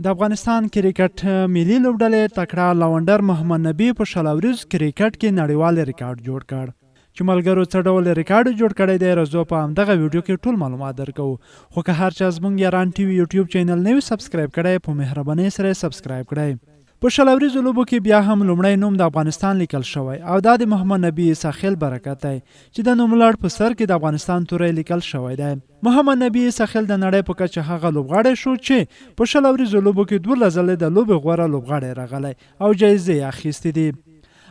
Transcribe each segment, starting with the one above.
د افغانستان کرکټ ملي لوبډلې تکړه لونډر محمد نبي په شل اوریز کرکټ کې نړیوال ریکارډ جوړ کړ چې ملګرو څه ډول ریکارډ جوړ کړی دی راځو په همدغه ویډیو کې ټول معلومات درکو خو که هر چا زموږ یاران ټي وي یوټیوب چینل نه وي سبسکرایب کړی په مهربانۍ سره سبسکرایب کړئ په شل اوریزو لوبو کې بیا هم لومړی نوم د افغانستان لیکل شوی او دا د محمد نبي ساخیل برکت دی چې د نوملړ په سر کې د افغانستان توری لیکل شوی دی محمد نبي ساخیل د نړۍ په کچه هغه لوبغاړی شو چې په شل اوریزو لوبو کې 12 ځلې د لوبې غوره لوبغاړی راغلی او جایزې یې اخیستې دي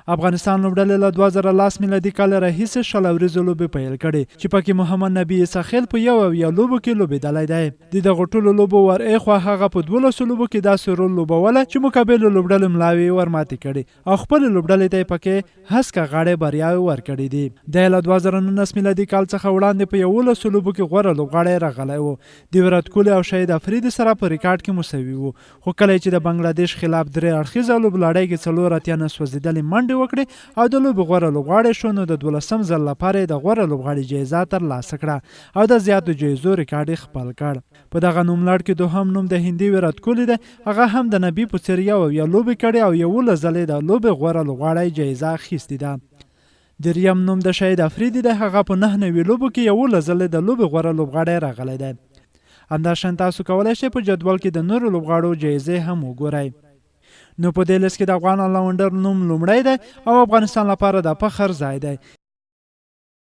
افغانستان لوبډلې له 2010 میلادي کال راهیسې شل اوریزو لوبې پیل کړې چې پکې محمد نبي ساخیل په یو لوبو کې لوبېدلی دی د دغو ټولو لوبو ورایخوا هغه په 12 لوبو کې داسې رول لوبوله چې مقابلو لوبډلو ملاوې ورماتې کړې او خپل لوبډلې ته پکې هسکه غاړې بریاوې ورکړې دي د له 2019 میلادي کال څخه وړاندې په 11 لوبو کې غوره لوبغاړی راغلی و د ویرات کوهلي او شهید افریدي سره په ریکارډ کې مساوي و خو کله چې د بنگلادیش خلاف درې اړخیزه لوبلړۍ کې 4 اتیا نه سوځېدلې منډې وکړي او د لوبې غوره لوبغاړی شو نو د 12م ځل لپاره د غوره لوبغاړي جایزه ترلاسه کړه او د زیاتو جایزو ریکارډ یې خپل کړ په دغه نوملړ کې دوهم نوم د هندي ویرات کوهلي دی هغه هم د نبي په څېر یو لوبې کړې او 11 ځلې د لوبې غوره لوبغاړی جایزه اخیستې ده دریم نوم د شهید افریدي دی هغه په 9 لوبو کې 11 ځلې د لوبې غوره لوبغاړی راغلی دی همداشان تاسو کولی شئ په جدول کې د نورو لوبغاړو جایزې هم وګورئ نو په دې لیست کې د افغان لونډر نوم لومړی دی او افغانستان لپاره د فخر ځای دی